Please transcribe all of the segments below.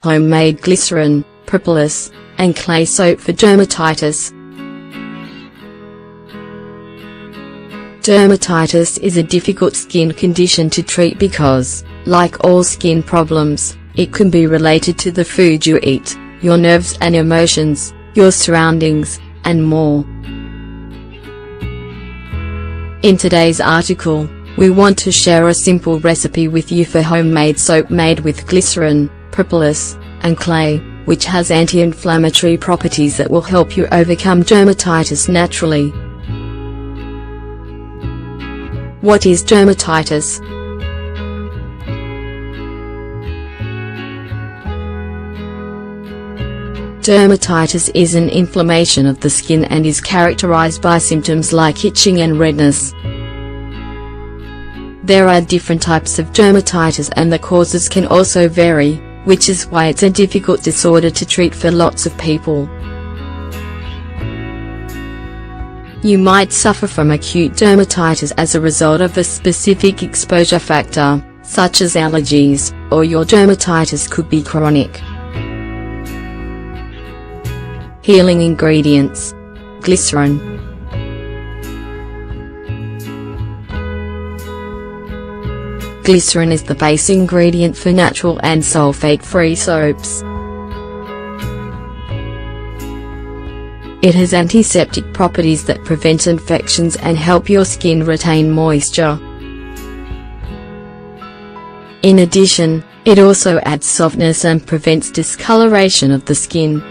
homemade glycerin, propolis, and clay soap for dermatitis. Dermatitis is a difficult skin condition to treat because, like all skin problems, it can be related to the food you eat, your nerves and emotions, your surroundings, and more. In today's article, we want to share a simple recipe with you for homemade soap made with glycerin, propolis, and clay, which has anti-inflammatory properties that will help you overcome dermatitis naturally. What is dermatitis? Dermatitis is an inflammation of the skin and is characterized by symptoms like itching and redness. There are different types of dermatitis and the causes can also vary, which is why it's a difficult disorder to treat for lots of people. You might suffer from acute dermatitis as a result of a specific exposure factor, such as allergies, or your dermatitis could be chronic. Healing ingredients: glycerin. Glycerin is the base ingredient for natural and sulfate-free soaps. It has antiseptic properties that prevent infections and help your skin retain moisture. In addition, it also adds softness and prevents discoloration of the skin.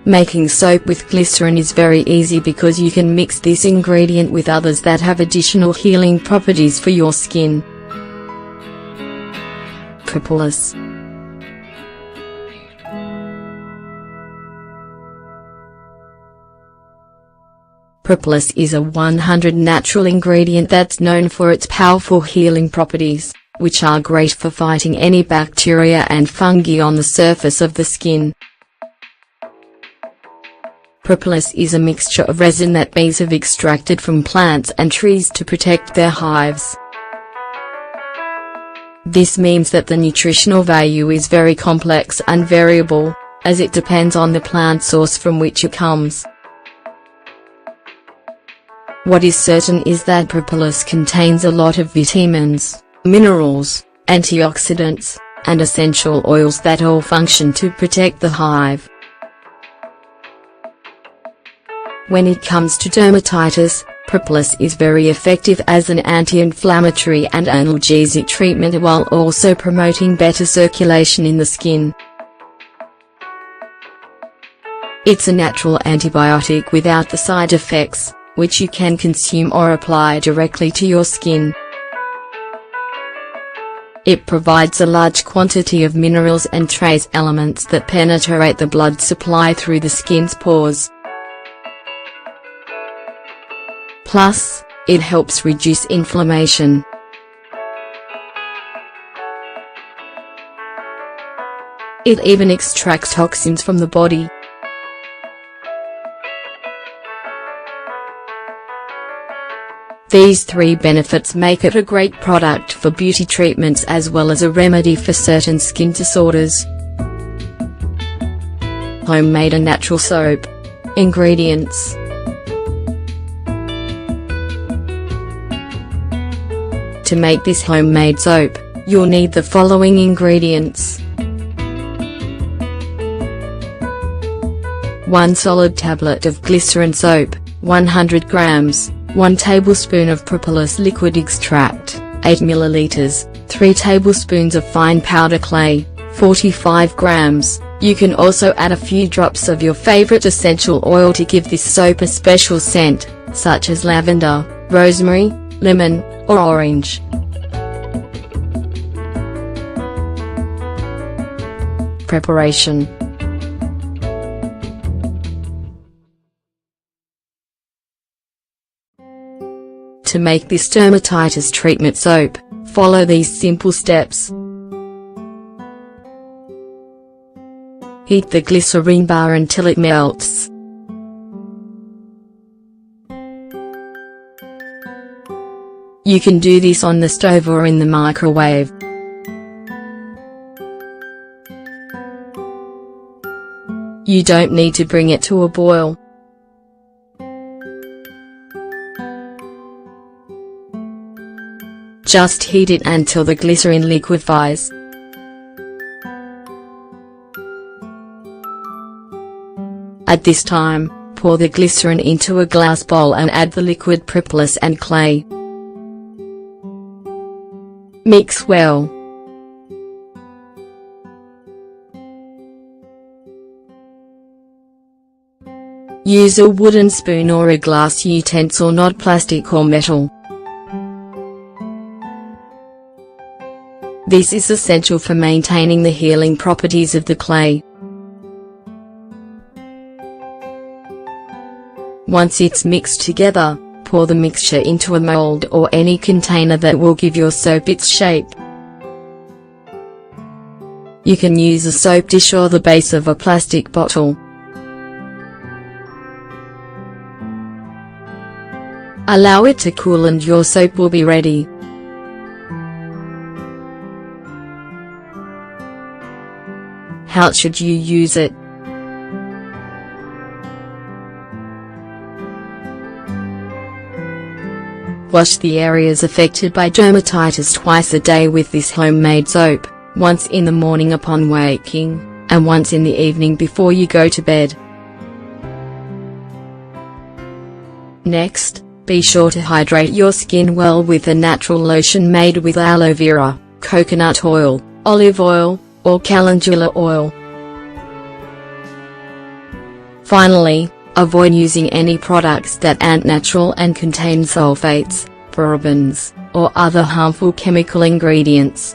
Making soap with glycerin is very easy because you can mix this ingredient with others that have additional healing properties for your skin. Propolis. Propolis is a 100 natural ingredient that's known for its powerful healing properties, which are great for fighting any bacteria and fungi on the surface of the skin. Propolis is a mixture of resin that bees have extracted from plants and trees to protect their hives. This means that the nutritional value is very complex and variable, as it depends on the plant source from which it comes. What is certain is that propolis contains a lot of vitamins, minerals, antioxidants, and essential oils that all function to protect the hive. When it comes to dermatitis, propolis is very effective as an anti-inflammatory and analgesic treatment while also promoting better circulation in the skin. It's a natural antibiotic without the side effects, which you can consume or apply directly to your skin. It provides a large quantity of minerals and trace elements that penetrate the blood supply through the skin's pores. Plus, it helps reduce inflammation. It even extracts toxins from the body. These three benefits make it a great product for beauty treatments as well as a remedy for certain skin disorders. Homemade and natural soap. Ingredients: to make this homemade soap, you'll need the following ingredients: 1 solid tablet of glycerin soap, 100 grams, 1 tablespoon of propolis liquid extract, 8 milliliters, 3 tablespoons of fine powder clay, 45 grams. You can also add a few drops of your favorite essential oil to give this soap a special scent, such as lavender, rosemary, lemon, or orange. Preparation. To make this dermatitis treatment soap, follow these simple steps. Heat the glycerine bar until it melts. You can do this on the stove or in the microwave. You don't need to bring it to a boil. Just heat it until the glycerin liquefies. At this time, pour the glycerin into a glass bowl and add the liquid propolis and clay. Mix well. Use a wooden spoon or a glass utensil, not plastic or metal. This is essential for maintaining the healing properties of the clay. Once it's mixed together, pour the mixture into a mold or any container that will give your soap its shape. You can use a soap dish or the base of a plastic bottle. Allow it to cool and your soap will be ready. How should you use it? Wash the areas affected by dermatitis twice a day with this homemade soap, once in the morning upon waking, and once in the evening before you go to bed. Next, be sure to hydrate your skin well with a natural lotion made with aloe vera, coconut oil, olive oil, or calendula oil. Finally, avoid using any products that aren't natural and contain sulfates, parabens, or other harmful chemical ingredients.